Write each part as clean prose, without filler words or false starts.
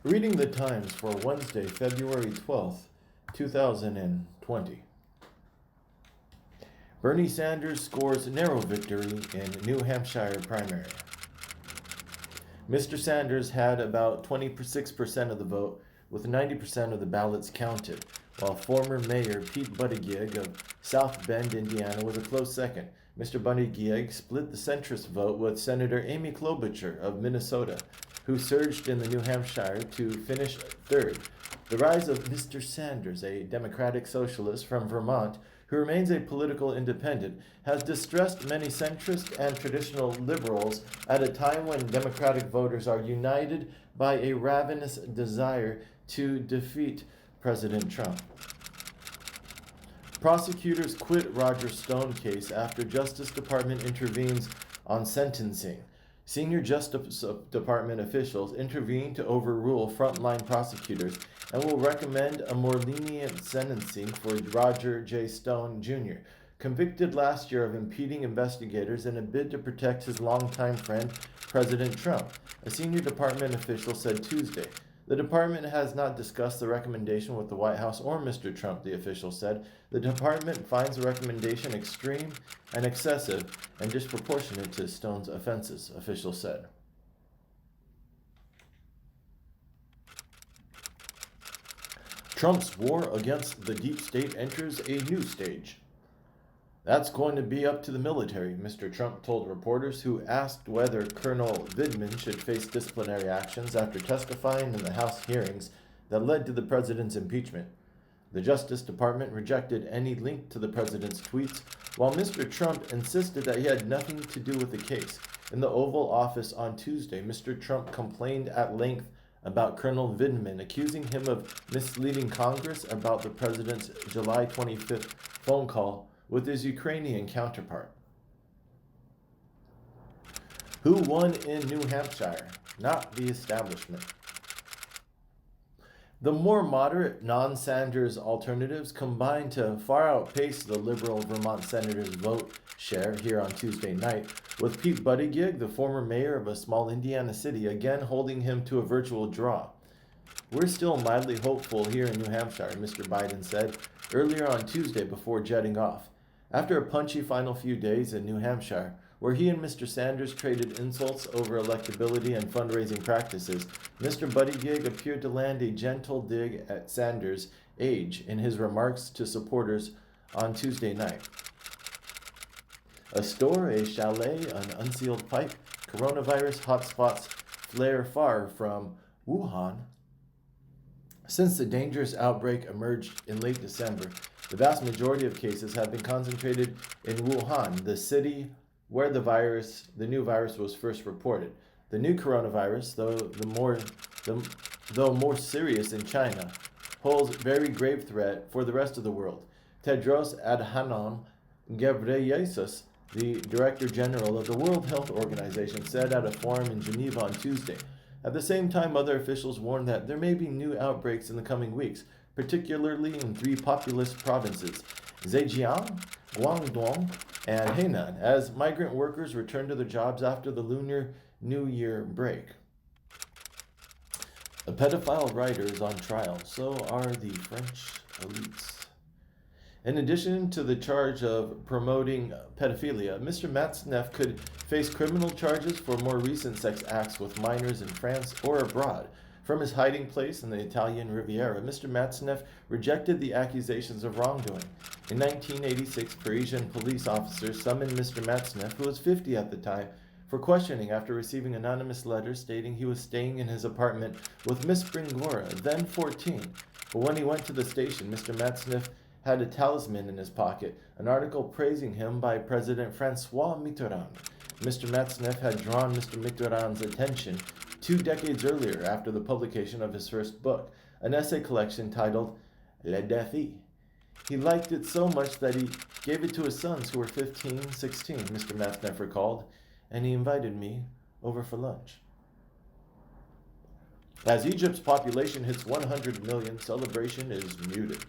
Reading the Times for Wednesday, February 12th, 2020. Bernie Sanders scores narrow victory in New Hampshire primary. Mr. Sanders had about 26% of the vote, with 90% of the ballots counted, while former Mayor Pete Buttigieg of South Bend, Indiana, was a close second. Mr. Buttigieg split the centrist vote with Senator Amy Klobuchar of Minnesota, who surged in the New Hampshire to finish third. The rise of Mr. Sanders, a Democratic socialist from Vermont who remains a political independent, has distressed many centrist and traditional liberals at a time when Democratic voters are united by a ravenous desire to defeat President Trump. Prosecutors quit Roger Stone case after Justice Department intervenes on sentencing. Senior Justice Department officials intervened to overrule frontline prosecutors and will recommend a more lenient sentencing for Roger J. Stone, Jr., convicted last year of impeding investigators in a bid to protect his longtime friend, President Trump, a senior department official said Tuesday. The department has not discussed the recommendation with the White House or Mr. Trump, the official said. The department finds the recommendation extreme and excessive and disproportionate to Stone's offenses, officials said. Trump's war against the deep state enters a new stage. That's going to be up to the military, Mr. Trump told reporters who asked whether Colonel Vindman should face disciplinary actions after testifying in the House hearings that led to the president's impeachment. The Justice Department rejected any link to the president's tweets, while Mr. Trump insisted that he had nothing to do with the case. In the Oval Office on Tuesday, Mr. Trump complained at length about Colonel Vindman, accusing him of misleading Congress about the president's July 25th phone call with his Ukrainian counterpart. Who won in New Hampshire? Not the establishment. The more moderate non-Sanders alternatives combined to far outpace the liberal Vermont senator's vote share here on Tuesday night, with Pete Buttigieg, the former mayor of a small Indiana city, again holding him to a virtual draw. We're still mildly hopeful here in New Hampshire, Mr. Biden said earlier on Tuesday before jetting off. After a punchy final few days in New Hampshire, where he and Mr. Sanders traded insults over electability and fundraising practices, Mr. Buttigieg appeared to land a gentle dig at Sanders' age in his remarks to supporters on Tuesday night. A store, a chalet, an unsealed pipe, coronavirus hotspots flare far from Wuhan. Since the dangerous outbreak emerged in late December, the vast majority of cases have been concentrated in Wuhan, the city where the new virus was first reported. The new coronavirus, though more serious in China, holds very grave threat for the rest of the world. Tedros Adhanom Ghebreyesus, the Director General of the World Health Organization, said at a forum in Geneva on Tuesday. At the same time, other officials warned that there may be new outbreaks in the coming weeks, particularly in three populous provinces, Zhejiang, Guangdong, and Henan, as migrant workers return to their jobs after the Lunar New Year break. A pedophile writer is on trial, so are the French elites. In addition to the charge of promoting pedophilia, Mr. Matzneff could face criminal charges for more recent sex acts with minors in France or abroad. From his hiding place in the Italian Riviera, Mr. Matzneff rejected the accusations of wrongdoing. In 1986, Parisian police officers summoned Mr. Matzneff, who was 50 at the time, for questioning after receiving anonymous letters stating he was staying in his apartment with Miss Bringora, then 14. But when he went to the station, Mr. Matzneff had a talisman in his pocket, an article praising him by President François Mitterrand. Mr. Matzneff had drawn Mr. Mitterrand's attention 2 decades earlier after the publication of his first book, an essay collection titled Le Défi. He liked it so much that he gave it to his sons who were 15, 16, Mr. Matzneff recalled, and he invited me over for lunch. As Egypt's population hits 100 million, celebration is muted.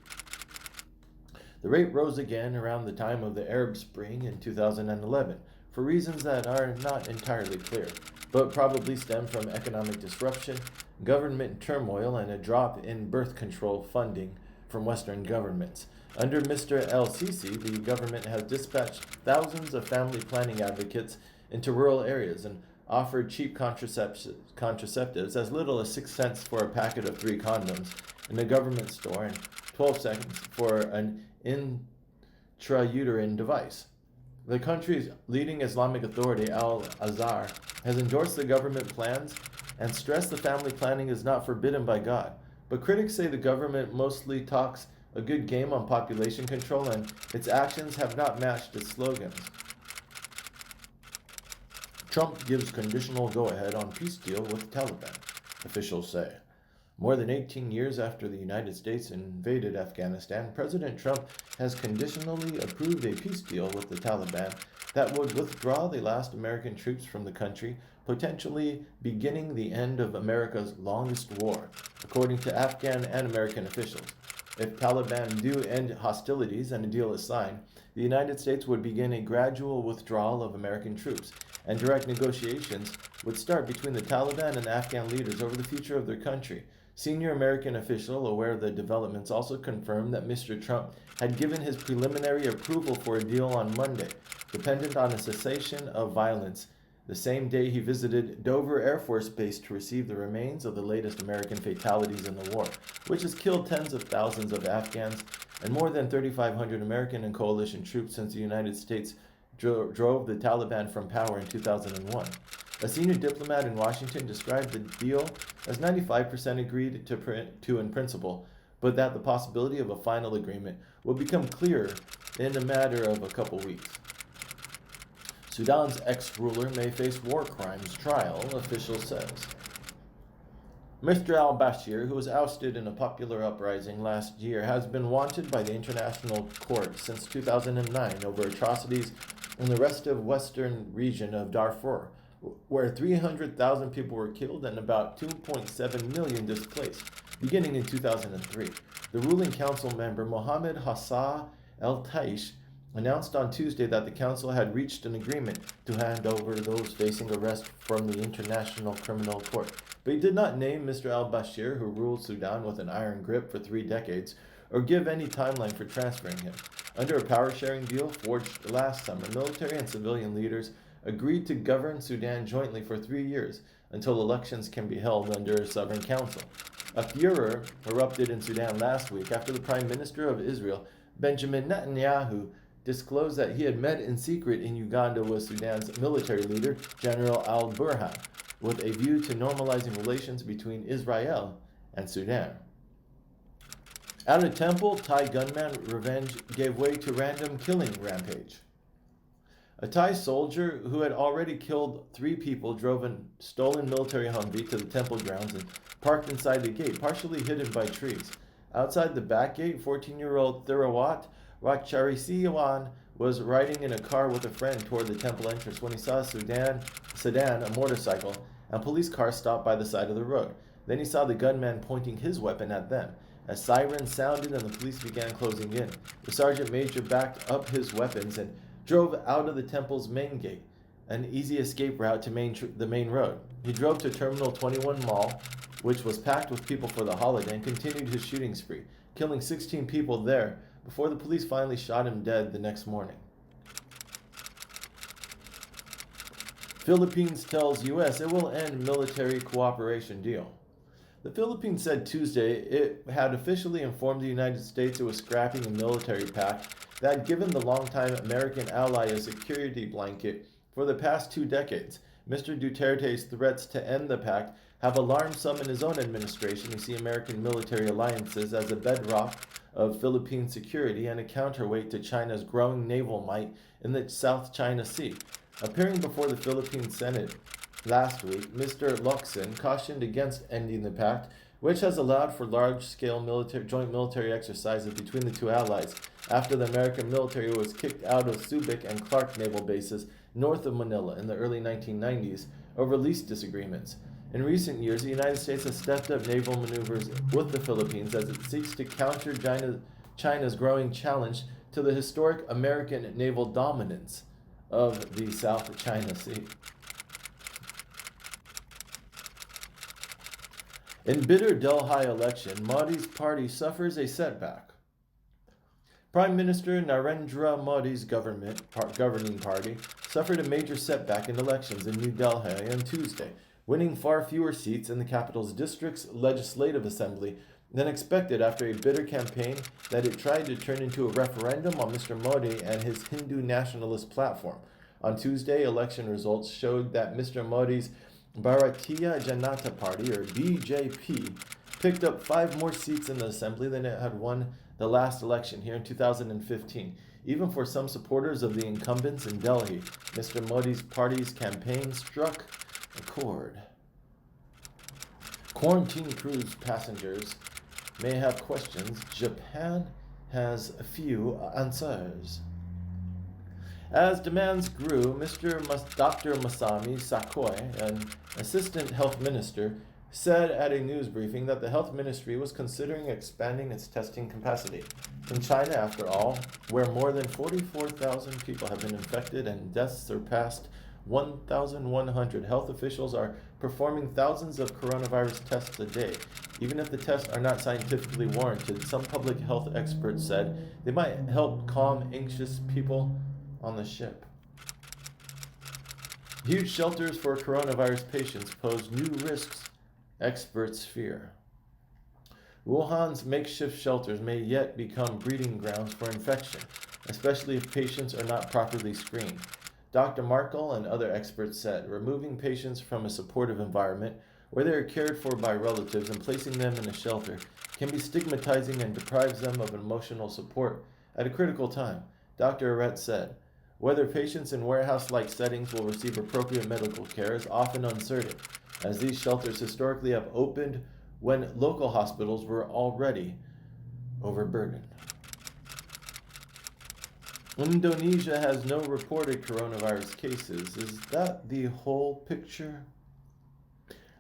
The rate rose again around the time of the Arab Spring in 2011 for reasons that are not entirely clear, but probably stem from economic disruption, government turmoil, and a drop in birth control funding from Western governments. Under Mr. El-Sisi, the government has dispatched thousands of family planning advocates into rural areas and offered cheap contraceptives as little as 6 cents for a packet of 3 condoms in a government store and 12 seconds for an intrauterine device. The country's leading Islamic authority, Al-Azhar, has endorsed the government plans and stressed the family planning is not forbidden by God. But critics say the government mostly talks a good game on population control and its actions have not matched its slogans. Trump gives conditional go-ahead on peace deal with the Taliban, officials say. More than 18 years after the United States invaded Afghanistan, President Trump has conditionally approved a peace deal with the Taliban that would withdraw the last American troops from the country, potentially beginning the end of America's longest war, according to Afghan and American officials. If Taliban do end hostilities and a deal is signed, the United States would begin a gradual withdrawal of American troops, and direct negotiations would start between the Taliban and Afghan leaders over the future of their country. Senior American official aware of the developments also confirmed that Mr. Trump had given his preliminary approval for a deal on Monday, dependent on a cessation of violence, the same day he visited Dover Air Force Base to receive the remains of the latest American fatalities in the war, which has killed tens of thousands of Afghans and more than 3,500 American and coalition troops since the United States drove the Taliban from power in 2001. A senior diplomat in Washington described the deal as 95% agreed to in principle, but that the possibility of a final agreement will become clearer in a matter of a couple weeks. Sudan's ex-ruler may face war crimes trial, official says. Mr. al-Bashir, who was ousted in a popular uprising last year, has been wanted by the International Court since 2009 over atrocities in the rest of western region of Darfur, where 300,000 people were killed and about 2.7 million displaced, beginning in 2003. The ruling council member Mohammed Hassan El-Taish announced on Tuesday that the council had reached an agreement to hand over those facing arrest from the International Criminal Court. But he did not name Mr. al-Bashir, who ruled Sudan with an iron grip for 3 decades, or give any timeline for transferring him. Under a power-sharing deal forged last summer, military and civilian leaders agreed to govern Sudan jointly for 3 years until elections can be held under a sovereign council. A furor erupted in Sudan last week after the Prime Minister of Israel, Benjamin Netanyahu, disclosed that he had met in secret in Uganda with Sudan's military leader, General al-Burhan, with a view to normalizing relations between Israel and Sudan. At a temple, Thai gunman revenge gave way to random killing rampage. A Thai soldier who had already killed 3 people drove a stolen military Humvee to the temple grounds and parked inside the gate, partially hidden by trees. Outside the back gate, 14-year-old Thirawat Ratcharisiwan was riding in a car with a friend toward the temple entrance when he saw a sedan, a motorcycle, and police car stopped by the side of the road. Then he saw the gunman pointing his weapon at them. As sirens sounded and the police began closing in, the sergeant major backed up his weapons and drove out of the temple's main gate, an easy escape route to the main road. He drove to Terminal 21 Mall, which was packed with people for the holiday, and continued his shooting spree, killing 16 people there before the police finally shot him dead the next morning. Philippines tells U.S. it will end military cooperation deal. The Philippines said Tuesday it had officially informed the United States it was scrapping a military pact that had given the longtime American ally a security blanket for the past 2 decades. Mr. Duterte's threats to end the pact have alarmed some in his own administration who see American military alliances as a bedrock of Philippine security and a counterweight to China's growing naval might in the South China Sea. Appearing before the Philippine Senate last week, Mr. Locsin cautioned against ending the pact, which has allowed for large-scale joint military exercises between the 2 allies after the American military was kicked out of Subic and Clark naval bases north of Manila in the early 1990s over lease disagreements. In recent years, the United States has stepped up naval maneuvers with the Philippines as it seeks to counter China's growing challenge to the historic American naval dominance of the South China Sea. In bitter Delhi election, Modi's party suffers a setback. Prime Minister Narendra Modi's governing party suffered a major setback in elections in New Delhi on Tuesday, winning far fewer seats in the capital's district's legislative assembly than expected after a bitter campaign that it tried to turn into a referendum on Mr. Modi and his Hindu nationalist platform. On Tuesday, election results showed that Mr. Modi's Bharatiya Janata Party, or BJP, picked up 5 more seats in the assembly than it had won the last election here in 2015. Even for some supporters of the incumbents in Delhi, Mr. Modi's party's campaign struck a chord. Quarantine cruise passengers may have questions. Japan has a few answers. As demands grew, Dr. Masami Sakoi, an assistant health minister, said at a news briefing that the health ministry was considering expanding its testing capacity. In China, after all, where more than 44,000 people have been infected and deaths surpassed 1,100, health officials are performing thousands of coronavirus tests a day. Even if the tests are not scientifically warranted, some public health experts said they might help calm anxious people on the ship. Huge shelters for coronavirus patients pose new risks, experts fear. Wuhan's makeshift shelters may yet become breeding grounds for infection, especially if patients are not properly screened. Dr. Markle and other experts said removing patients from a supportive environment where they are cared for by relatives and placing them in a shelter can be stigmatizing and deprives them of emotional support at a critical time. Dr. Arrett said, whether patients in warehouse-like settings will receive appropriate medical care is often uncertain, as these shelters historically have opened when local hospitals were already overburdened. Indonesia has no reported coronavirus cases. Is that the whole picture?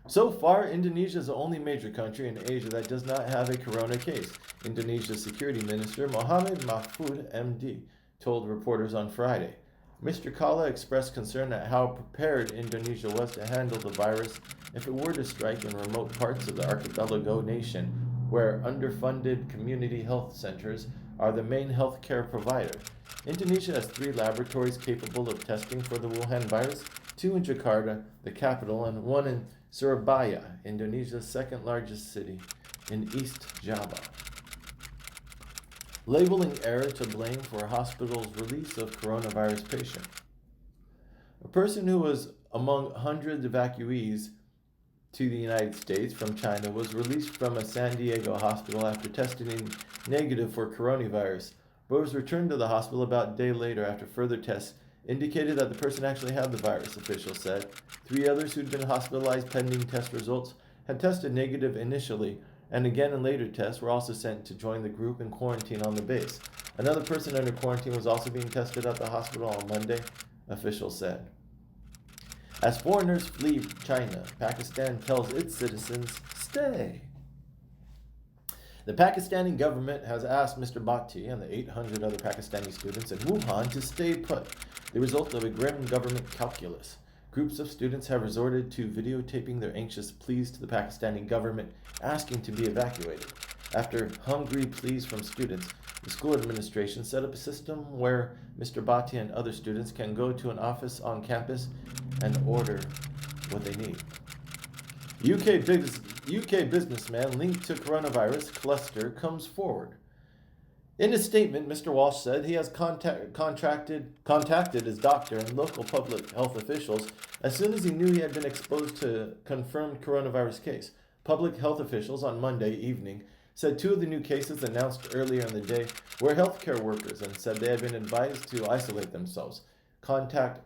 So far, Indonesia is the only major country in Asia that does not have a corona case. Indonesia's Security Minister Mohammed Mahfud MD told reporters on Friday. Mr. Kala expressed concern at how prepared Indonesia was to handle the virus if it were to strike in remote parts of the archipelago nation, where underfunded community health centers are the main healthcare provider. Indonesia has 3 laboratories capable of testing for the Wuhan virus, 2 in Jakarta, the capital, and 1 in Surabaya, Indonesia's second largest city, in East Java. Labeling error to blame for hospital's release of coronavirus patient. A person who was among hundreds of evacuees to the United States from China was released from a San Diego hospital after testing negative for coronavirus, but was returned to the hospital about a day later after further tests indicated that the person actually had the virus, officials said. 3 others who'd been hospitalized pending test results had tested negative initially, and again in later tests were also sent to join the group in quarantine on the base. Another person under quarantine was also being tested at the hospital on Monday, officials said. As foreigners flee China, Pakistan tells its citizens, stay. The Pakistani government has asked Mr. Bhatti and the 800 other Pakistani students in Wuhan to stay put, the result of a grim government calculus. Groups of students have resorted to videotaping their anxious pleas to the Pakistani government, asking to be evacuated. After hungry pleas from students, the school administration set up a system where Mr. Bhatti and other students can go to an office on campus and order what they need. UK businessman linked to coronavirus cluster comes forward. In a statement, Mr. Walsh said he has contacted his doctor and local public health officials as soon as he knew he had been exposed to a confirmed coronavirus case. Public health officials on Monday evening said 2 of the new cases announced earlier in the day were healthcare workers and said they had been advised to isolate themselves. Contact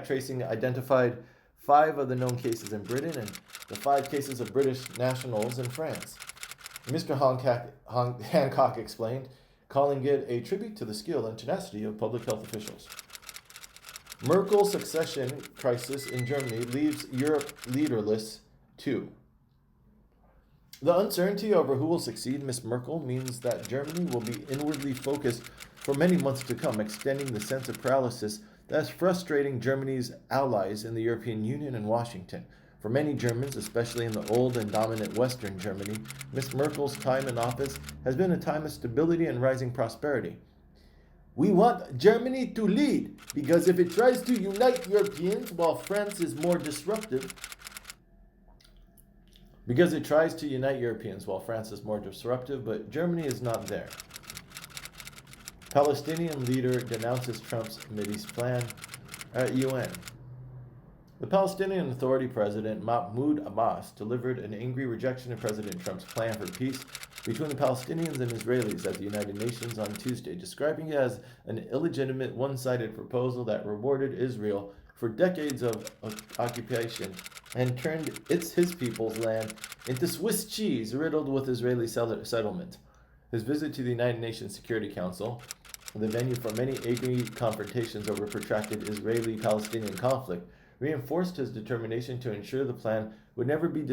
tracing identified 5 of the known cases in Britain and the 5 cases of British nationals in France. Mr. Hancock explained, calling it a tribute to the skill and tenacity of public health officials. Merkel's succession crisis in Germany leaves Europe leaderless too. The uncertainty over who will succeed Miss Merkel means that Germany will be inwardly focused for many months to come, extending the sense of paralysis that's frustrating Germany's allies in the European Union and Washington. For many Germans, especially in the old and dominant Western Germany, Miss Merkel's time in office has been a time of stability and rising prosperity. We want Germany to lead, because if it tries to unite Europeans while France is more disruptive, but Germany is not there. Palestinian leader denounces Trump's Mideast plan at UN. The Palestinian Authority President Mahmoud Abbas delivered an angry rejection of President Trump's plan for peace between the Palestinians and Israelis at the United Nations on Tuesday, describing it as an illegitimate, one-sided proposal that rewarded Israel for decades of occupation and turned his people's land into Swiss cheese riddled with Israeli settlement. His visit to the United Nations Security Council, the venue for many angry confrontations over protracted Israeli-Palestinian conflict, reinforced his determination to ensure the plan would never be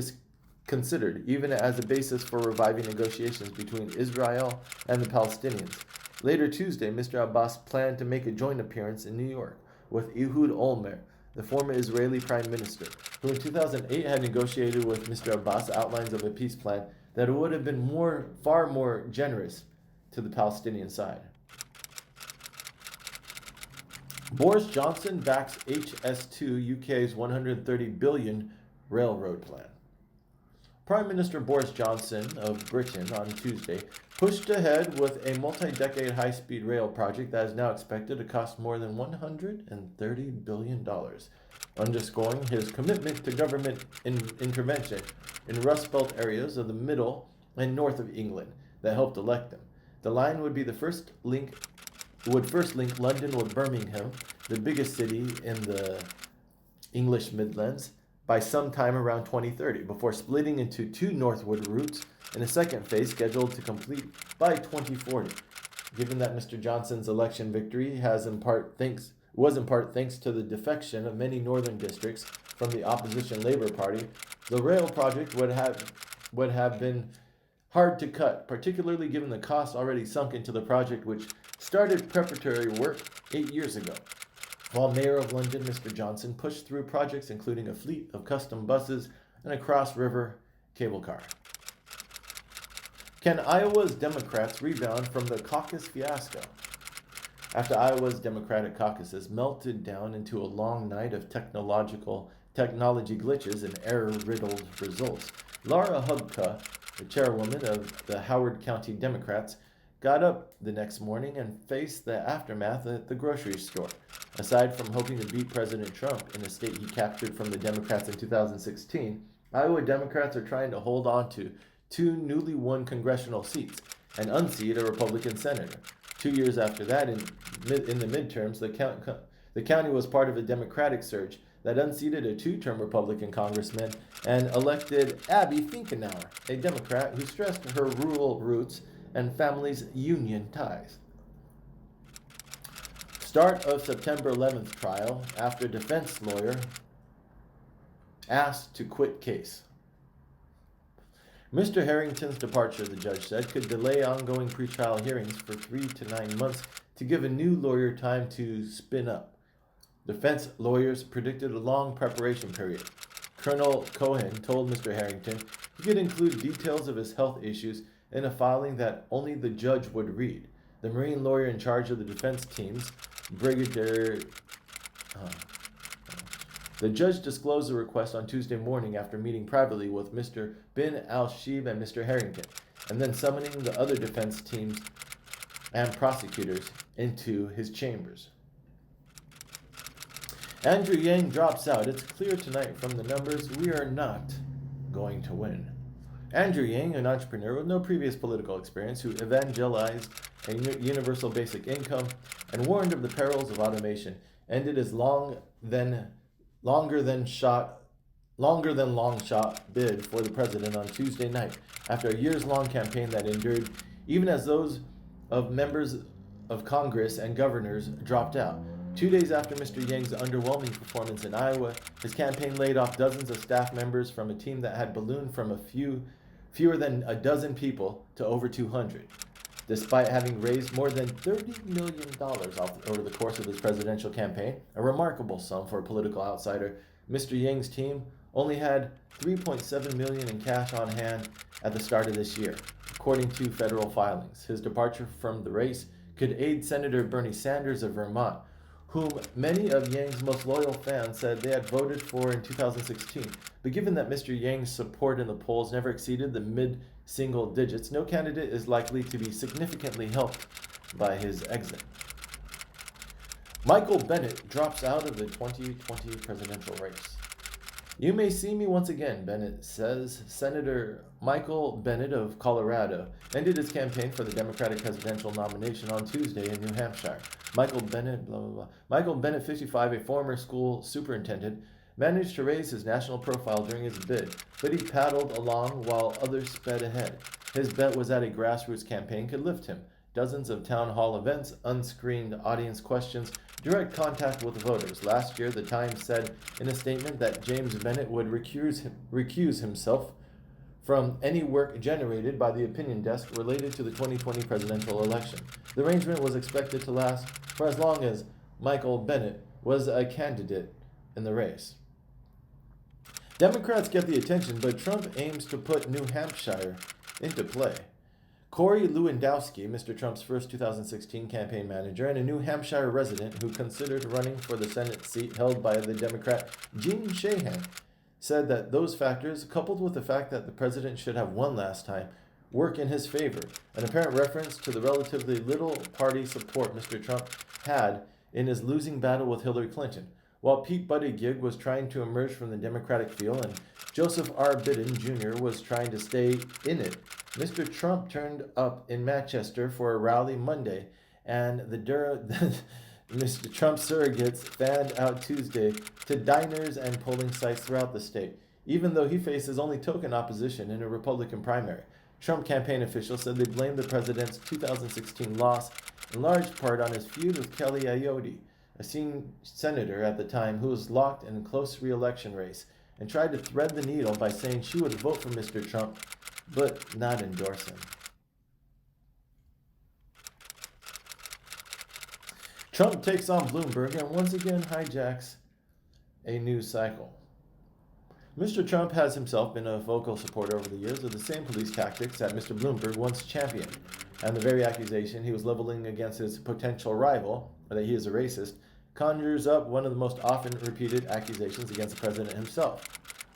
considered, even as a basis for reviving negotiations between Israel and the Palestinians. Later Tuesday, Mr. Abbas planned to make a joint appearance in New York with Ehud Olmert, the former Israeli prime minister, who in 2008 had negotiated with Mr. Abbas outlines of a peace plan that would have been far more generous to the Palestinian side. Boris Johnson backs HS2, UK's $130 billion railroad plan. Prime Minister Boris Johnson of Britain on Tuesday pushed ahead with a multi-decade high-speed rail project that is now expected to cost more than $130 billion, underscoring his commitment to government intervention in Rust Belt areas of the middle and north of England that helped elect him. The line would first link London with Birmingham, the biggest city in the English Midlands, by sometime around 2030, before splitting into two northward routes in a second phase scheduled to complete by 2040. Given that Mr. Johnson's election victory was in part thanks to the defection of many northern districts from the opposition Labour Party, the rail project would have been hard to cut, particularly given the costs already sunk into the project, which started preparatory work 8 years ago. While Mayor of London, Mr. Johnson pushed through projects including a fleet of custom buses and a cross-river cable car. Can Iowa's Democrats rebound from the caucus fiasco? After Iowa's Democratic caucuses melted down into a long night of technology glitches and error-riddled results, Laura Hubka, the chairwoman of the Howard County Democrats, got up the next morning and faced the aftermath at the grocery store. Aside from hoping to beat President Trump in a state he captured from the Democrats in 2016, Iowa Democrats are trying to hold on to two newly won congressional seats and unseat a Republican senator. 2 years after that, in the midterms, the county was part of a Democratic surge that unseated a two-term Republican congressman and elected Abby Finkenauer, a Democrat who stressed her rural roots and family's union ties. Start of September 11th trial after defense lawyer asked to quit case. Mr. Harrington's departure, the judge said, could delay ongoing pretrial hearings for 3 to 9 months to give a new lawyer time to spin up. Defense lawyers predicted a long preparation period. Colonel Cohen told Mr. Harrington he could include details of his health issues in a filing that only the judge would read. The Marine lawyer in charge of the defense teams, the judge disclosed the request on Tuesday morning after meeting privately with Mr. Bin al-Shib and Mr. Harrington, and then summoning the other defense teams and prosecutors into his chambers. Andrew Yang drops out. It's clear tonight from the numbers we are not going to win. Andrew Yang, an entrepreneur with no previous political experience, who evangelized a universal basic income and warned of the perils of automation, ended his longer than long shot bid for the president on Tuesday night after a years-long campaign that endured even as those of members of Congress and governors dropped out. 2 days after Mr. Yang's underwhelming performance in Iowa, his campaign laid off dozens of staff members from a team that had ballooned from fewer than a dozen people to over 200. Despite having raised more than $30 million over the course of his presidential campaign, a remarkable sum for a political outsider, Mr. Yang's team only had $3.7 million in cash on hand at the start of this year, according to federal filings. His departure from the race could aid Senator Bernie Sanders of Vermont, whom many of Yang's most loyal fans said they had voted for in 2016. But given that Mr. Yang's support in the polls never exceeded the mid-single digits, no candidate is likely to be significantly helped by his exit. Michael Bennet drops out of the 2020 presidential race. You may see me once again, Bennet says. Senator Michael Bennet of Colorado ended his campaign for the Democratic presidential nomination on Tuesday in New Hampshire. Michael Bennet, 55, a former school superintendent, managed to raise his national profile during his bid, but he paddled along while others sped ahead. His bet was that a grassroots campaign could lift him. Dozens of town hall events, unscreened audience questions, direct contact with voters. Last year, the Times said in a statement that James Bennet would recuse himself from any work generated by the opinion desk related to the 2020 presidential election. The arrangement was expected to last for as long as Michael Bennet was a candidate in the race. Democrats get the attention, but Trump aims to put New Hampshire into play. Corey Lewandowski, Mr. Trump's first 2016 campaign manager and a New Hampshire resident who considered running for the Senate seat held by the Democrat Jeanne Shaheen, said that those factors, coupled with the fact that the president should have won last time, work in his favor, an apparent reference to the relatively little party support Mr. Trump had in his losing battle with Hillary Clinton. While Pete Buttigieg was trying to emerge from the Democratic field and Joseph R. Biden Jr. was trying to stay in it, Mr. Trump turned up in Manchester for a rally Monday, and Mr. Trump surrogates fanned out Tuesday to diners and polling sites throughout the state, even though he faces only token opposition in a Republican primary. Trump campaign officials said they blamed the president's 2016 loss in large part on his feud with Kelly Ayotte, a senior senator at the time who was locked in a close re-election race, and tried to thread the needle by saying she would vote for Mr. Trump, but not endorse him. Trump takes on Bloomberg and once again hijacks a news cycle. Mr. Trump has himself been a vocal supporter over the years of the same police tactics that Mr. Bloomberg once championed, and the very accusation he was leveling against his potential rival, that he is a racist, conjures up one of the most often repeated accusations against the president himself.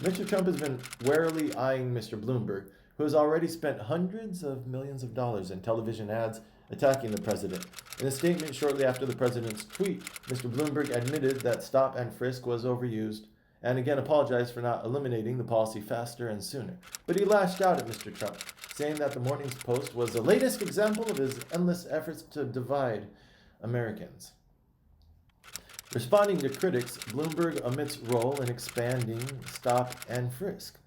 Mr. Trump has been warily eyeing Mr. Bloomberg, who has already spent hundreds of millions of dollars in television ads attacking the president. In a statement shortly after the president's tweet, Mr. Bloomberg admitted that stop and frisk was overused and again apologized for not eliminating the policy faster and sooner. But he lashed out at Mr. Trump, saying that the Morning Post was the latest example of his endless efforts to divide Americans. Responding to critics, Bloomberg omits role in expanding stop and frisk.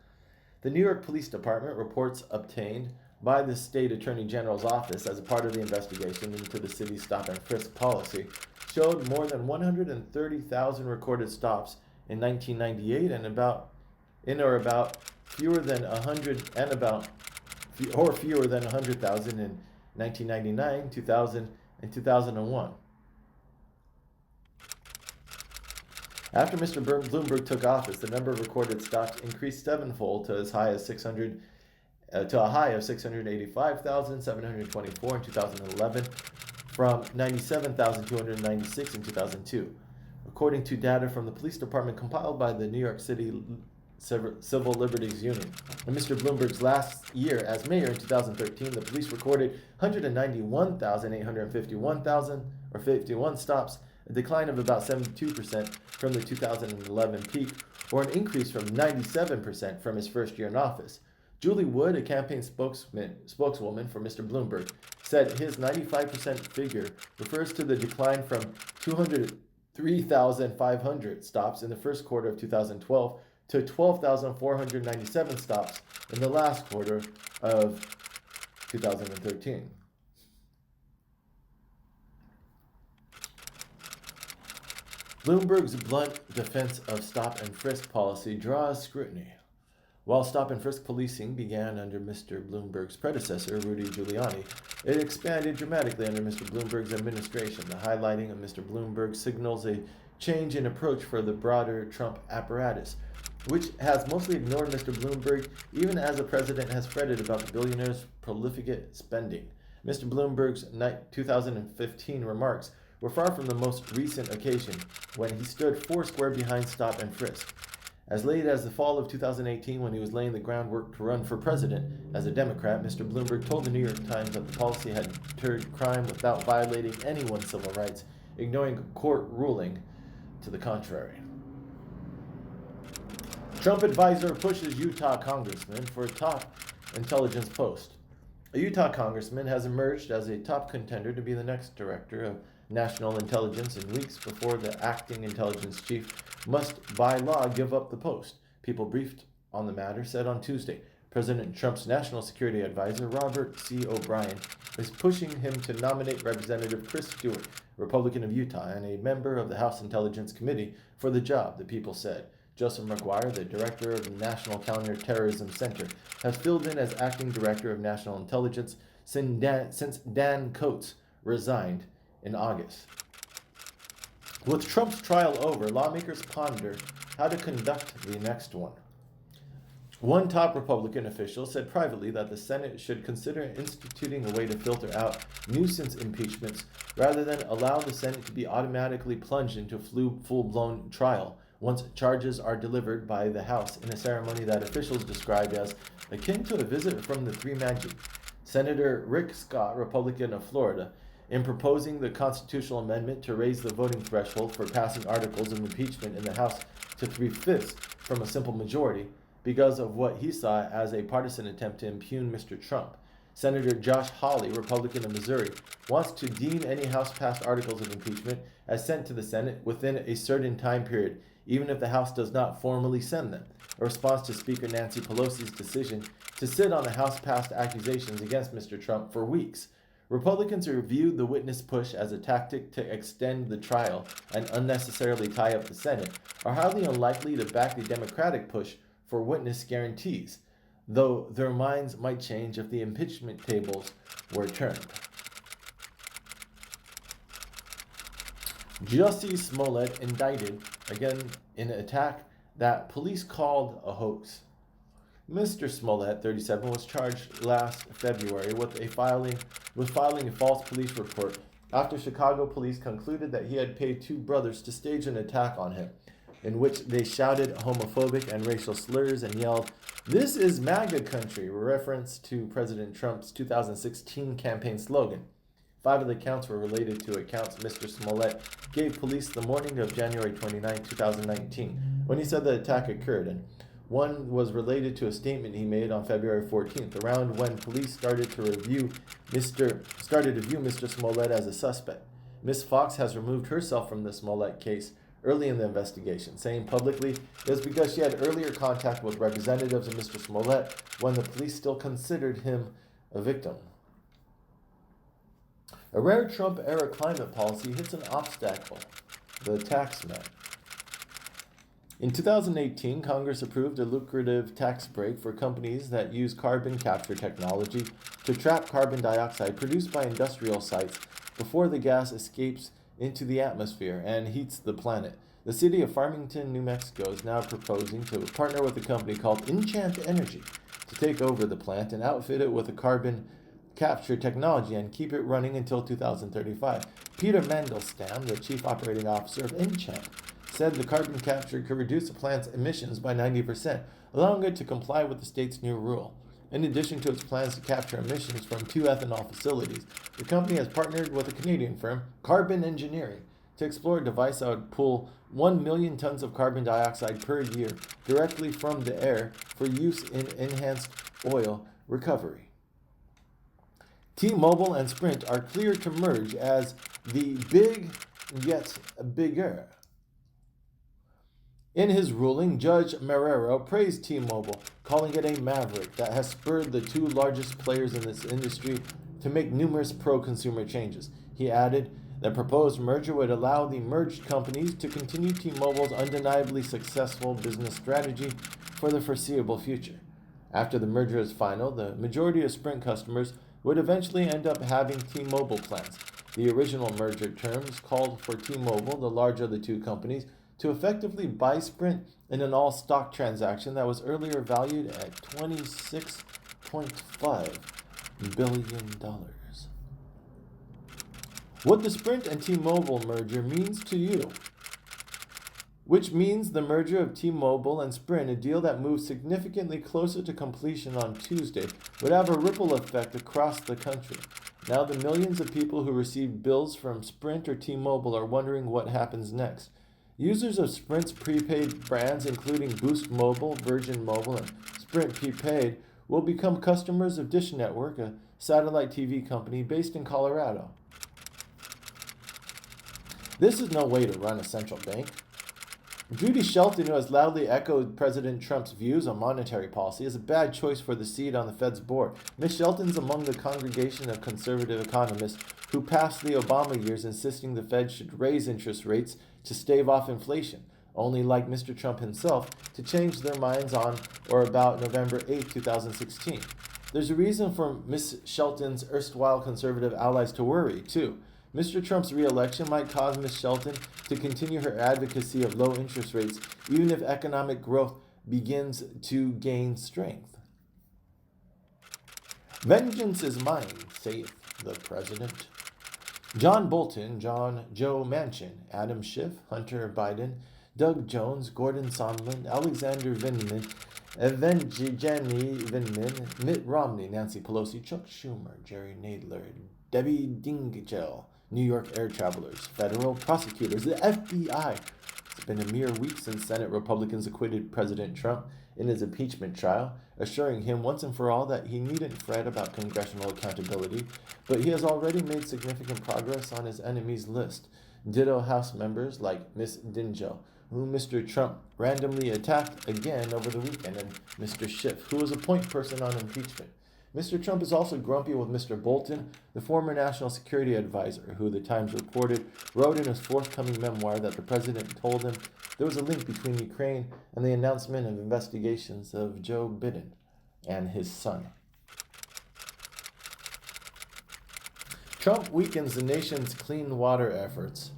The New York Police Department reports obtained by the State Attorney General's office as a part of the investigation into the city's stop and frisk policy showed more than 130,000 recorded stops in 1998 and fewer than 100,000 in 1999, 2000, and 2001. After Mr. Bloomberg took office, the number of recorded stops increased sevenfold to a high of 685,724 in 2011, from 97,296 in 2002, according to data from the police department compiled by the New York City Civil Liberties Union. In Mr. Bloomberg's last year as mayor in 2013, the police recorded 191,851 stops, a decline of about 72% from the 2011 peak, or an increase from 97% from his first year in office. Julie Wood, a campaign spokeswoman for Mr. Bloomberg, said his 95% figure refers to the decline from 203,500 stops in the first quarter of 2012 to 12,497 stops in the last quarter of 2013. Bloomberg's blunt defense of stop and frisk policy draws scrutiny. While stop and frisk policing began under Mr. Bloomberg's predecessor, Rudy Giuliani, it expanded dramatically under Mr. Bloomberg's administration. The highlighting of Mr. Bloomberg signals a change in approach for the broader Trump apparatus, which has mostly ignored Mr. Bloomberg even as the president has fretted about the billionaire's prolific spending. Mr. Bloomberg's 2015 remarks were far from the most recent occasion when he stood foursquare behind stop and frisk. As late as the fall of 2018, when he was laying the groundwork to run for president as a Democrat, Mr. Bloomberg told the New York Times that the policy had deterred crime without violating anyone's civil rights, ignoring a court ruling to the contrary. Trump advisor pushes Utah congressman for a top intelligence post. A Utah congressman has emerged as a top contender to be the next director of national intelligence in weeks before the acting intelligence chief must by law give up the post. People briefed on the matter said on Tuesday President Trump's national security advisor Robert C. O'Brien is pushing him to nominate Representative Chris Stewart, Republican of Utah and a member of the House Intelligence Committee, for the job, the People said. Joseph McGuire, the director of the National Counterterrorism Center, has filled in as acting director of national intelligence since Dan Coates resigned in August. With Trump's trial over, lawmakers ponder how to conduct the next one. One top Republican official said privately that the Senate should consider instituting a way to filter out nuisance impeachments rather than allow the Senate to be automatically plunged into full-blown trial once charges are delivered by the House in a ceremony that officials described as akin to a visit from the Three Magi. Senator Rick Scott, Republican of Florida, in proposing the constitutional amendment to raise the voting threshold for passing articles of impeachment in the House to 3/5 from a simple majority because of what he saw as a partisan attempt to impugn Mr. Trump. Senator Josh Hawley, Republican of Missouri, wants to deem any House-passed articles of impeachment as sent to the Senate within a certain time period, even if the House does not formally send them, a response to Speaker Nancy Pelosi's decision to sit on the House-passed accusations against Mr. Trump for weeks. Republicans have viewed the witness push as a tactic to extend the trial and unnecessarily tie up the Senate, are highly unlikely to back the Democratic push for witness guarantees, though their minds might change if the impeachment tables were turned. Jussie Smollett indicted again in an attack that police called a hoax. Mr. Smollett, 37, was charged last February with filing a false police report after Chicago police concluded that he had paid two brothers to stage an attack on him, in which they shouted homophobic and racial slurs and yelled, "This is MAGA country," a reference to President Trump's 2016 campaign slogan. 5 of the counts were related to accounts Mr. Smollett gave police the morning of January 29, 2019, when he said the attack occurred, and one was related to a statement he made on February 14th, around when police started to view Mr. Smollett as a suspect. Ms. Fox has removed herself from the Smollett case early in the investigation, saying publicly it was because she had earlier contact with representatives of Mr. Smollett when the police still considered him a victim. A rare Trump-era climate policy hits an obstacle, the tax man. In 2018, Congress approved a lucrative tax break for companies that use carbon capture technology to trap carbon dioxide produced by industrial sites before the gas escapes into the atmosphere and heats the planet. The city of Farmington, New Mexico is now proposing to partner with a company called Enchant Energy to take over the plant and outfit it with a carbon capture technology and keep it running until 2035. Peter Mandelstam, the chief operating officer of Enchant, said the carbon capture could reduce the plant's emissions by 90%, allowing it to comply with the state's new rule. In addition to its plans to capture emissions from 2 ethanol facilities, the company has partnered with a Canadian firm, Carbon Engineering, to explore a device that would pull 1 million tons of carbon dioxide per year directly from the air for use in enhanced oil recovery. T-Mobile and Sprint are clear to merge as the big gets bigger. In his ruling, Judge Marrero praised T-Mobile, calling it a maverick that has spurred the 2 largest players in this industry to make numerous pro-consumer changes. He added The proposed merger would allow the merged companies to continue T-Mobile's undeniably successful business strategy for the foreseeable future. After the merger is final, the majority of Sprint customers would eventually end up having T-Mobile plans. The original merger terms called for T-Mobile, the larger of the two companies, to effectively buy Sprint in an all-stock transaction that was earlier valued at $26.5 billion. What the Sprint and T-Mobile merger means to you, which means the merger of T-Mobile and Sprint, a deal that moves significantly closer to completion on Tuesday, would have a ripple effect across the country. Now the millions of people who receive bills from Sprint or T-Mobile are wondering what happens next. Users of Sprint's prepaid brands, including Boost Mobile, Virgin Mobile, and Sprint Prepaid, will become customers of Dish Network, a satellite TV company based in Colorado. This is no way to run a central bank. Judy Shelton, who has loudly echoed President Trump's views on monetary policy, is a bad choice for the seat on the Fed's board. Ms. Shelton's among the congregation of conservative economists who passed the Obama years insisting the Fed should raise interest rates to stave off inflation, only like Mr. Trump himself to change their minds on or about November 8, 2016. There's a reason for Ms. Shelton's erstwhile conservative allies to worry, too. Mr. Trump's re-election might cause Ms. Shelton to continue her advocacy of low interest rates, even if economic growth begins to gain strength. Vengeance is mine, saith the president. John Bolton, Joe Manchin, Adam Schiff, Hunter Biden, Doug Jones, Gordon Sondland, Alexander Vindman, Evgeny Vindman, Mitt Romney, Nancy Pelosi, Chuck Schumer, Jerry Nadler, Debbie Dingell, New York air travelers, federal prosecutors, the FBI. It's been a mere week since Senate Republicans acquitted President Trump in his impeachment trial, assuring him once and for all that he needn't fret about congressional accountability, but he has already made significant progress on his enemies list. Ditto House members like Ms. Dingell, whom Mr. Trump randomly attacked again over the weekend, and Mr. Schiff, who was a point person on impeachment. Mr. Trump is also grumpy with Mr. Bolton, the former national security advisor, who the Times reported wrote in his forthcoming memoir that the president told him there was a link between Ukraine and the announcement of investigations of Joe Biden and his son. Trump weakens the nation's clean water efforts.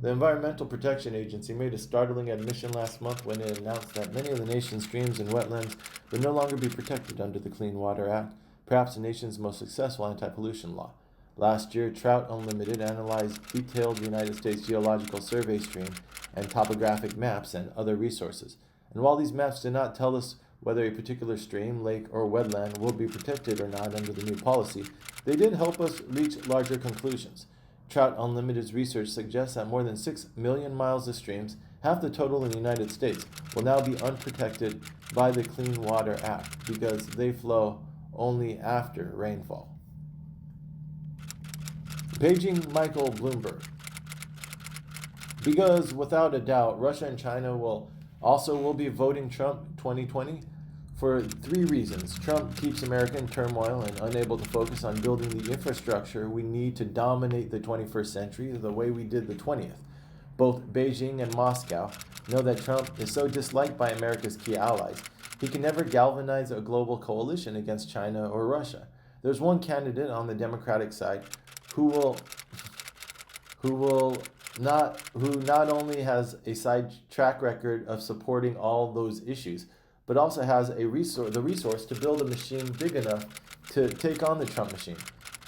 The Environmental Protection Agency made a startling admission last month when it announced that many of the nation's streams and wetlands would no longer be protected under the Clean Water Act, perhaps the nation's most successful anti-pollution law. Last year, Trout Unlimited analyzed detailed United States Geological Survey stream and topographic maps and other resources. And while these maps did not tell us whether a particular stream, lake, or wetland will be protected or not under the new policy, they did help us reach larger conclusions. Trout Unlimited's research suggests that more than 6 million miles of streams, half the total in the United States, will now be unprotected by the Clean Water Act because they flow only after rainfall. Paging Michael Bloomberg. Because without a doubt, Russia and China will be voting Trump 2020 for 3 reasons. Trump keeps America in turmoil and unable to focus on building the infrastructure we need to dominate the 21st century the way we did the 20th. Both Beijing and Moscow know that Trump is so disliked by America's key allies, he can never galvanize a global coalition against China or Russia. There's one candidate on the Democratic side who not only has a side track record of supporting all those issues, but also has the resource to build a machine big enough to take on the Trump machine.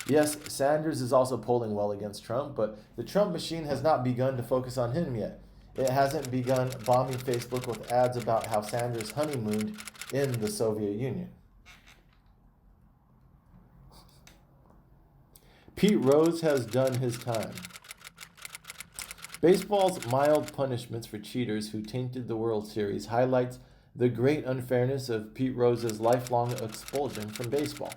Yes, Sanders is also polling well against Trump, but the Trump machine has not begun to focus on him yet. It hasn't begun bombing Facebook with ads about how Sanders honeymooned in the Soviet Union. Pete Rose has done his time. Baseball's mild punishments for cheaters who tainted the World Series highlights the great unfairness of Pete Rose's lifelong expulsion from baseball.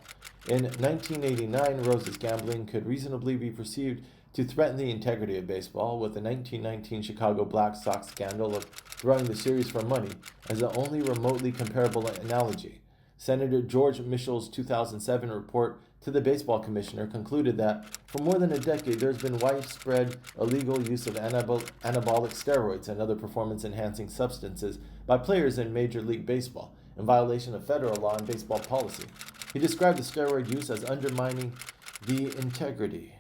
In 1989, Rose's gambling could reasonably be perceived to threaten the integrity of baseball, with the 1919 Chicago Black Sox scandal of throwing the series for money as the only remotely comparable analogy. Senator George Mitchell's 2007 report to the baseball commissioner, concluded that for more than a decade there's been widespread illegal use of anabolic steroids and other performance-enhancing substances by players in Major League Baseball, in violation of federal law and baseball policy. He described the steroid use as undermining the integrity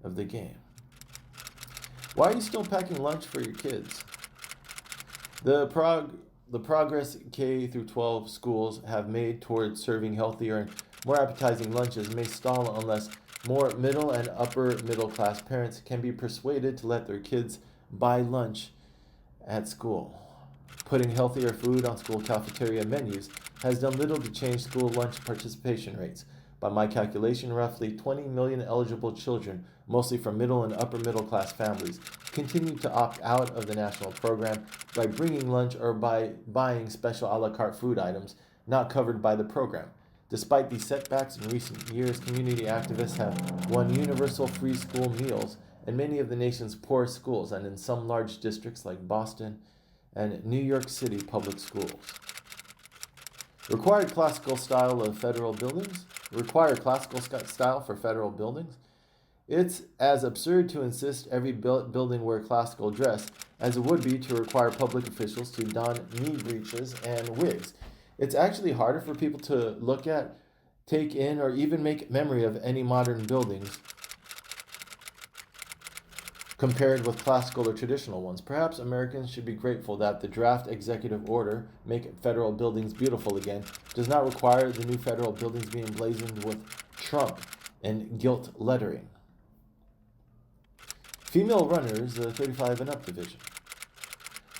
of the game. Why are you still packing lunch for your kids? The progress K through 12 schools have made towards serving healthier and more appetizing lunches may stall unless more middle and upper middle class parents can be persuaded to let their kids buy lunch at school. Putting healthier food on school cafeteria menus has done little to change school lunch participation rates. By my calculation, roughly 20 million eligible children, mostly from middle and upper middle class families, continue to opt out of the national program by bringing lunch or by buying special a la carte food items not covered by the program. Despite these setbacks in recent years, community activists have won universal free school meals in many of the nation's poorest schools and in some large districts like Boston and New York City public schools. Required classical style for federal buildings. It's as absurd to insist every building wear classical dress as it would be to require public officials to don knee breeches and wigs. It's actually harder for people to look at, take in, or even make memory of any modern buildings compared with classical or traditional ones. Perhaps Americans should be grateful that the draft executive order, Make Federal Buildings Beautiful Again, does not require the new federal buildings be emblazoned with Trump and gilt lettering. Female runners, the 35 and up division.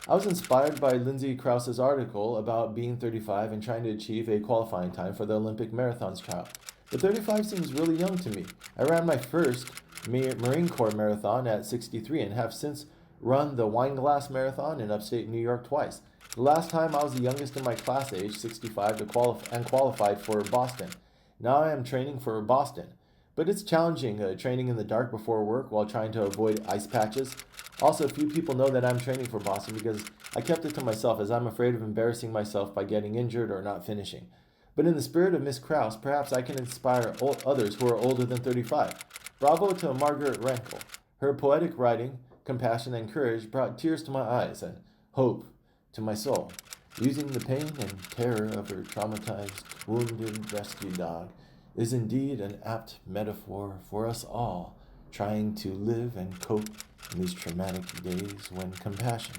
I was inspired by Lindsay Krause's article about being 35 and trying to achieve a qualifying time for the Olympic marathons trial. But 35 seems really young to me. I ran my first Marine Corps marathon at 63 and have since run the Wineglass Marathon in upstate New York twice. The last time I was the youngest in my class, age 65, and qualified for Boston. Now I am training for Boston. But it's challenging training in the dark before work while trying to avoid ice patches. Also, few people know that I'm training for Boston because I kept it to myself as I'm afraid of embarrassing myself by getting injured or not finishing. But in the spirit of Miss Krause, perhaps I can inspire others who are older than 35. Bravo to Margaret Rankel. Her poetic writing, compassion, and courage brought tears to my eyes and hope to my soul. Using the pain and terror of her traumatized, wounded rescue dog is indeed an apt metaphor for us all trying to live and cope in these traumatic days when compassion,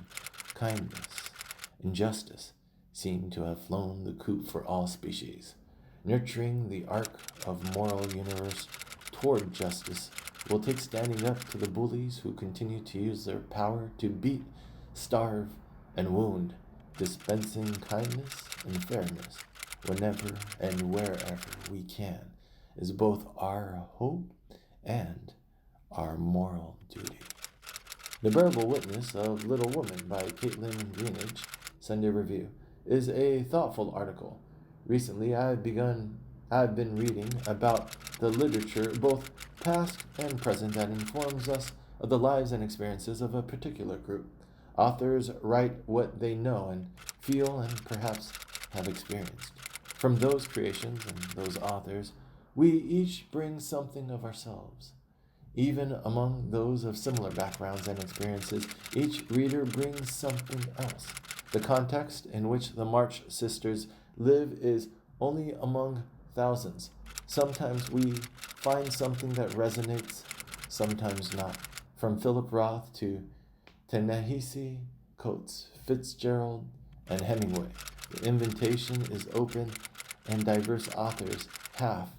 kindness, and justice seem to have flown the coop for all species. Nurturing the arc of moral universe toward justice will take standing up to the bullies who continue to use their power to beat, starve, and wound, dispensing kindness and fairness whenever and wherever we can is both our hope and our moral duty. The Bearable Witness of Little Woman by Caitlin Greenidge, Sunday Review, is a thoughtful article. Recently, I've been reading about the literature, both past and present, that informs us of the lives and experiences of a particular group. Authors write what they know and feel and perhaps have experienced. From those creations and those authors, we each bring something of ourselves. Even among those of similar backgrounds and experiences, each reader brings something else. The context in which the March sisters live is only among thousands. Sometimes we find something that resonates, sometimes not. From Philip Roth to Ta-Nehisi Coates, Fitzgerald, and Hemingway, the invitation is open, and diverse authors have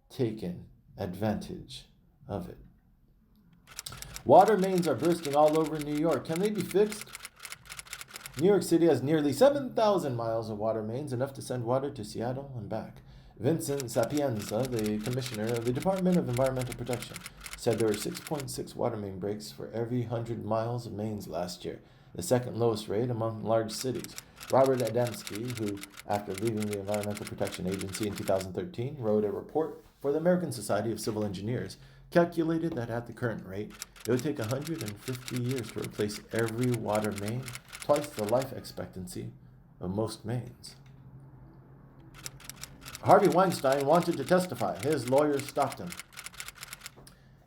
taken advantage of it. Water mains are bursting all over New York. Can they be fixed? New York City has nearly 7,000 miles of water mains, enough to send water to Seattle and back. Vincent Sapienza, the commissioner of the Department of Environmental Protection, said there were 6.6 water main breaks for every 100 miles of mains last year, the second lowest rate among large cities. Robert Adamski, who, after leaving the Environmental Protection Agency in 2013, wrote a report for the American Society of Civil Engineers, calculated that at the current rate, it would take 150 years to replace every water main, twice the life expectancy of most mains. Harvey Weinstein wanted to testify. His lawyers stopped him.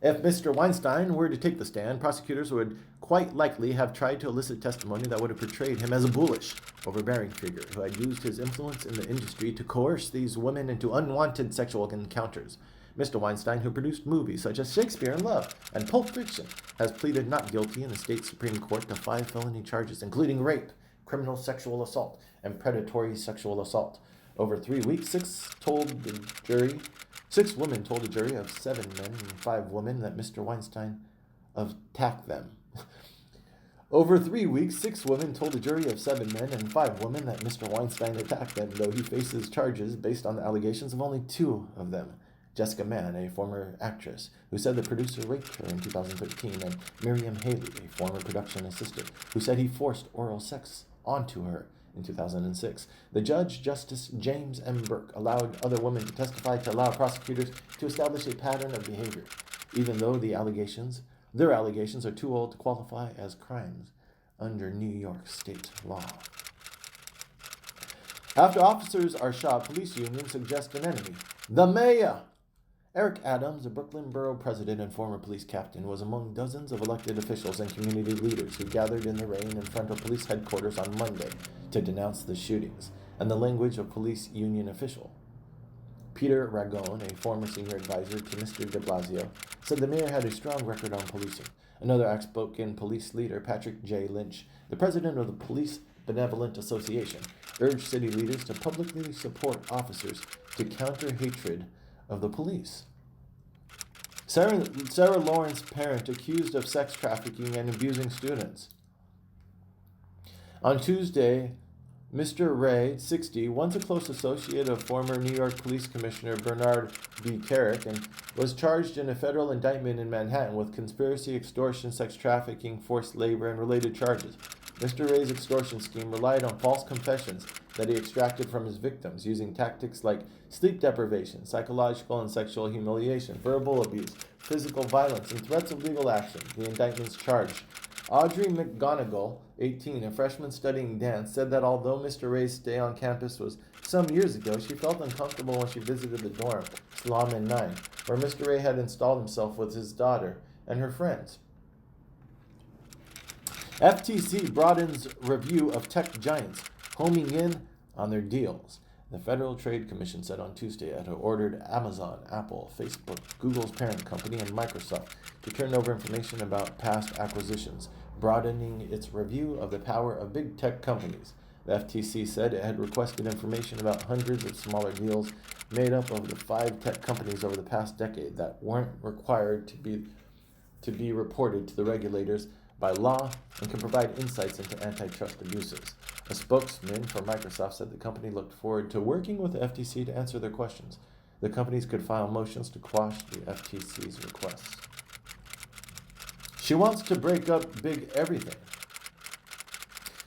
If Mr. Weinstein were to take the stand, prosecutors would quite likely have tried to elicit testimony that would have portrayed him as a bullish, overbearing figure who had used his influence in the industry to coerce these women into unwanted sexual encounters. Mr. Weinstein, who produced movies such as Shakespeare in Love and Pulp Fiction, has pleaded not guilty in the state Supreme Court to 5 felony charges, including rape, criminal sexual assault, and predatory sexual assault. Over 3 weeks, 6 women told a jury of 7 men and 5 women that Mr. Weinstein attacked them. Over 3 weeks, 6 women told a jury of 7 men and 5 women that Mr. Weinstein attacked them, though he faces charges based on the allegations of only 2 of them. Jessica Mann, a former actress, who said the producer raped her in 2013, and Miriam Haley, a former production assistant, who said he forced oral sex onto her in 2006. The judge, Justice James M. Burke, allowed other women to testify to allow prosecutors to establish a pattern of behavior, even though their allegations are too old to qualify as crimes under New York state law. After officers are shot, police unions suggest an enemy. The mayor! Eric Adams, the Brooklyn Borough president and former police captain, was among dozens of elected officials and community leaders who gathered in the rain in front of police headquarters on Monday to denounce the shootings and the language of police union official. Peter Ragone, a former senior advisor to Mr. de Blasio, said the mayor had a strong record on policing. Another outspoken police leader, Patrick J. Lynch, the president of the Police Benevolent Association, urged city leaders to publicly support officers to counter hatred of the police. Sarah Lawrence, parent accused of sex trafficking and abusing students. On Tuesday, Mr. Ray, 60, once a close associate of former New York Police Commissioner Bernard B. Carrick, and was charged in a federal indictment in Manhattan with conspiracy, extortion, sex trafficking, forced labor, and related charges. Mr. Ray's extortion scheme relied on false confessions that he extracted from his victims using tactics like sleep deprivation, psychological and sexual humiliation, verbal abuse, physical violence, and threats of legal action. The indictments charged Audrey McGonigal, 18, a freshman studying dance, said that although Mr. Ray's stay on campus was some years ago, she felt uncomfortable when she visited the dorm, Sloman 9, where Mr. Ray had installed himself with his daughter and her friends. FTC broadens review of tech giants, homing in on their deals. The Federal Trade Commission said on Tuesday it had ordered Amazon, Apple, Facebook, Google's parent company, and Microsoft to turn over information about past acquisitions, broadening its review of the power of big tech companies. The FTC said it had requested information about hundreds of smaller deals made up of the 5 tech companies over the past decade that weren't required to be reported to the regulators by law and can provide insights into antitrust abuses. A spokesman for Microsoft said the company looked forward to working with the FTC to answer their questions. The companies could file motions to quash the FTC's requests. She wants to break up big everything.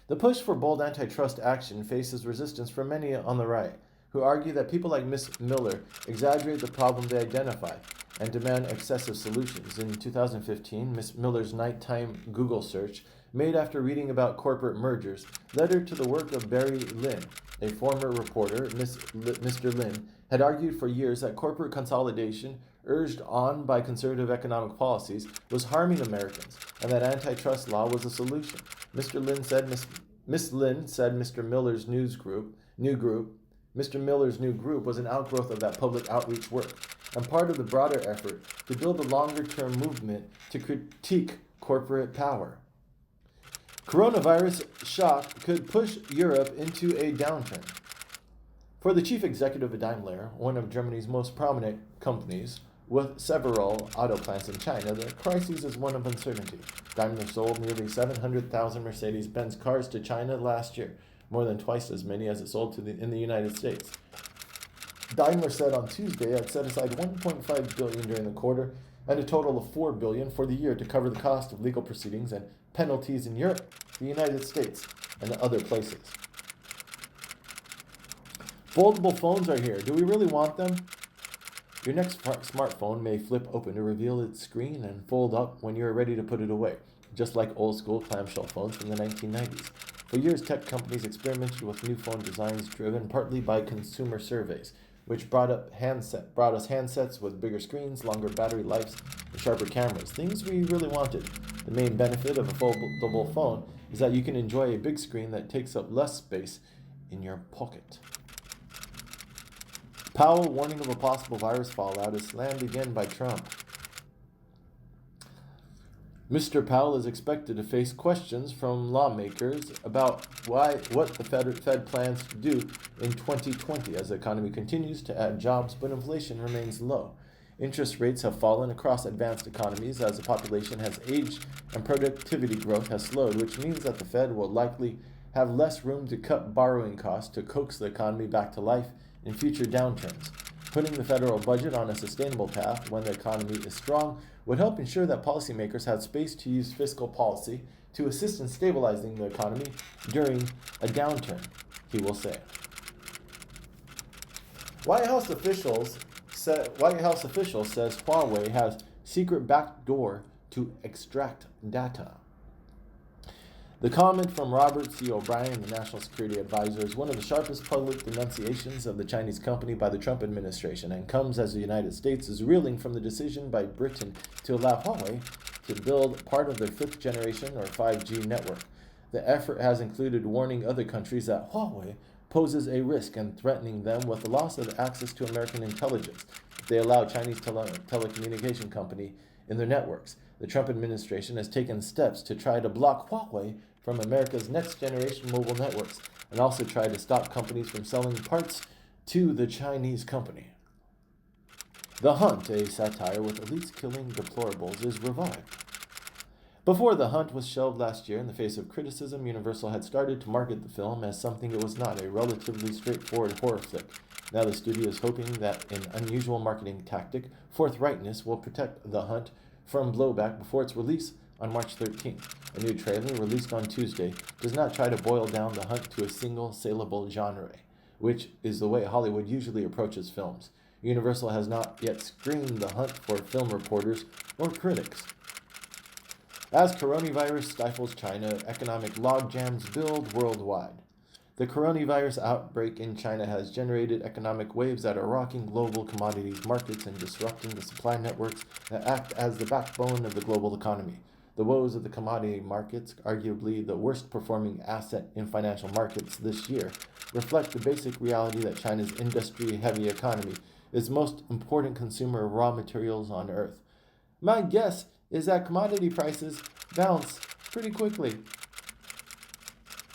The push for bold antitrust action faces resistance from many on the right, who argue that people like Ms. Miller exaggerate the problem they identify and demand excessive solutions. In 2015, Ms. Miller's nighttime Google search, made after reading about corporate mergers, led her to the work of Barry Lynn. A former reporter, Mr. Lynn, had argued for years that corporate consolidation, urged on by conservative economic policies, was harming Americans, and that antitrust law was a solution. Ms. Lynn said Mr. Miller's Mr. Miller's new group was an outgrowth of that public outreach work, and part of the broader effort to build a longer-term movement to critique corporate power. Coronavirus shock could push Europe into a downturn. For the chief executive of Daimler, one of Germany's most prominent companies, with several auto plants in China, the crisis is one of uncertainty. Daimler sold nearly 700,000 Mercedes-Benz cars to China last year, more than twice as many as it sold in the United States. Daimler said on Tuesday it had set aside $1.5 billion during the quarter and a total of $4 billion for the year to cover the cost of legal proceedings and penalties in Europe, the United States, and other places. Foldable phones are here. Do we really want them? Your next smartphone may flip open to reveal its screen and fold up when you're ready to put it away, just like old-school clamshell phones from the 1990s. For years, tech companies experimented with new phone designs driven partly by consumer surveys. which brought us handsets with bigger screens, longer battery lives, and sharper cameras, things we really wanted. The main benefit of a foldable phone is that you can enjoy a big screen that takes up less space in your pocket. Powell warning of a possible virus fallout is slammed again by Trump. Mr. Powell is expected to face questions from lawmakers about what the Fed plans to do in 2020 as the economy continues to add jobs but inflation remains low. Interest rates have fallen across advanced economies as the population has aged and productivity growth has slowed, which means that the Fed will likely have less room to cut borrowing costs to coax the economy back to life in future downturns. Putting the federal budget on a sustainable path when the economy is strong would help ensure that policymakers have space to use fiscal policy to assist in stabilizing the economy during a downturn, he will say. White House official says Huawei has secret backdoor to extract data. The comment from Robert C. O'Brien, the National Security Advisor, is one of the sharpest public denunciations of the Chinese company by the Trump administration and comes as the United States is reeling from the decision by Britain to allow Huawei to build part of their 5th generation or 5G network. The effort has included warning other countries that Huawei poses a risk and threatening them with the loss of access to American intelligence if they allow Chinese telecommunication company in their networks. The Trump administration has taken steps to try to block Huawei from America's next-generation mobile networks and also try to stop companies from selling parts to the Chinese company. The Hunt, a satire with elites killing deplorables, is revived. Before The Hunt was shelved last year in the face of criticism, Universal had started to market the film as something it was not, a relatively straightforward horror flick. Now the studio is hoping that an unusual marketing tactic, forthrightness, will protect The Hunt from blowback before its release on March 13th. A new trailer released on Tuesday does not try to boil down The Hunt to a single saleable genre, which is the way Hollywood usually approaches films. Universal has not yet screened The Hunt for film reporters or critics. As coronavirus stifles China, economic logjams build worldwide. The coronavirus outbreak in China has generated economic waves that are rocking global commodities markets and disrupting the supply networks that act as the backbone of the global economy. The woes of the commodity markets, arguably the worst performing asset in financial markets this year, reflect the basic reality that China's industry-heavy economy is the most important consumer of raw materials on Earth. My guess is that commodity prices bounce pretty quickly.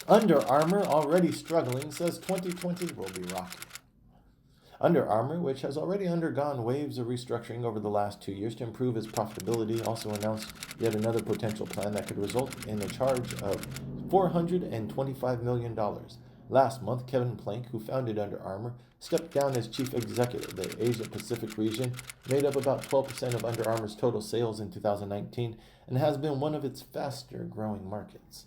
Under Armour, already struggling, says 2020 will be rocky. Under Armour, which has already undergone waves of restructuring over the last 2 years to improve its profitability, also announced yet another potential plan that could result in a charge of $425 million. Last month, Kevin Plank, who founded Under Armour, stepped down as chief executive. The Asia-Pacific region made up about 12% of Under Armour's total sales in 2019 and has been one of its faster-growing markets.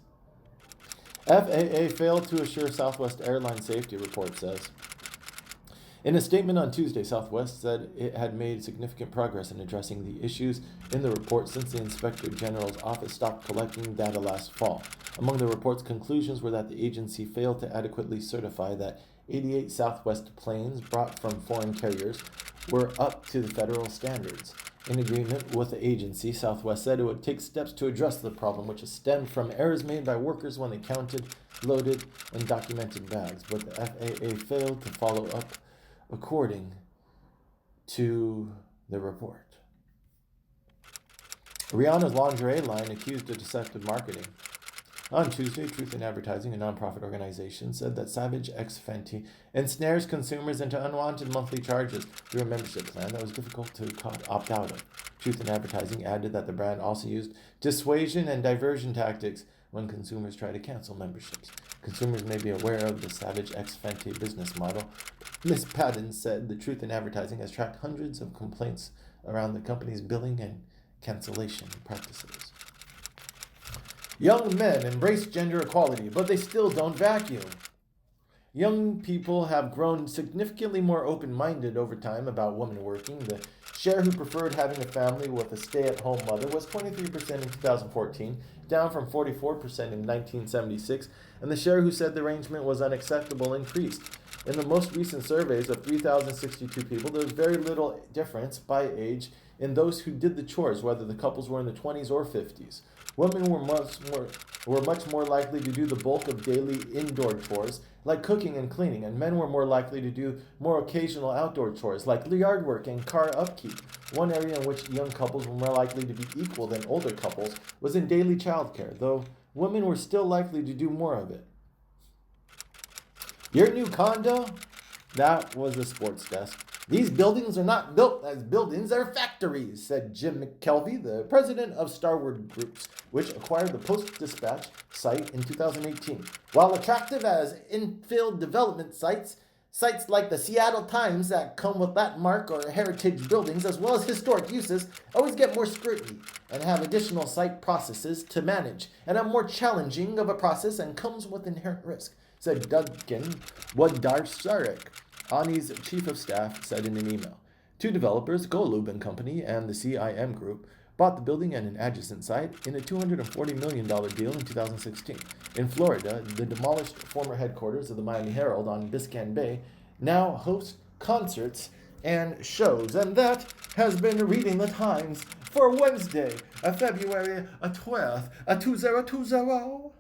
FAA failed to assure Southwest Airlines safety, report says. In a statement on Tuesday, Southwest said it had made significant progress in addressing the issues in the report since the Inspector General's office stopped collecting data last fall. Among the report's conclusions were that the agency failed to adequately certify that 88 Southwest planes brought from foreign carriers were up to the federal standards. In agreement with the agency, Southwest said it would take steps to address the problem, which stemmed from errors made by workers when they counted, loaded, and documented bags, but the FAA failed to follow up according to the report. Rihanna's lingerie line accused of deceptive marketing. On Tuesday, Truth in Advertising, a nonprofit organization, said that Savage X Fenty ensnares consumers into unwanted monthly charges through a membership plan that was difficult to opt out of. Truth in Advertising added that the brand also used dissuasion and diversion tactics when consumers try to cancel memberships. Consumers may be aware of the Savage X Fenty business model. Ms. Padden said the Truth in Advertising has tracked hundreds of complaints around the company's billing and cancellation practices. Young men embrace gender equality, but they still don't vacuum. Young people have grown significantly more open-minded over time about women working. The share who preferred having a family with a stay-at-home mother was 23% in 2014, down from 44% in 1976, and the share who said the arrangement was unacceptable increased. In the most recent surveys of 3,062 people, there was very little difference by age in those who did the chores, whether the couples were in the 20s or 50s. Women were much more likely to do the bulk of daily indoor chores, like cooking and cleaning, and men were more likely to do more occasional outdoor chores, like yard work and car upkeep. One area in which young couples were more likely to be equal than older couples was in daily childcare, though women were still likely to do more of it. Your new condo? That was a sports desk. These buildings are not built as buildings, they're factories, said Jim McKelvey, the president of Starwood Groups, which acquired the Post-Dispatch site in 2018. While attractive as infill development sites like the Seattle Times that come with landmark or heritage buildings, as well as historic uses, always get more scrutiny and have additional site processes to manage, and are more challenging of a process and comes with inherent risk, said Duncan Wojdarczyk. Ani's chief of staff said in an email. Two developers, Golub & Company and the CIM Group, bought the building and an adjacent site in a $240 million deal in 2016. In Florida, the demolished former headquarters of the Miami Herald on Biscayne Bay now hosts concerts and shows. And that has been Reading the Times for Wednesday, February 12th, 2020.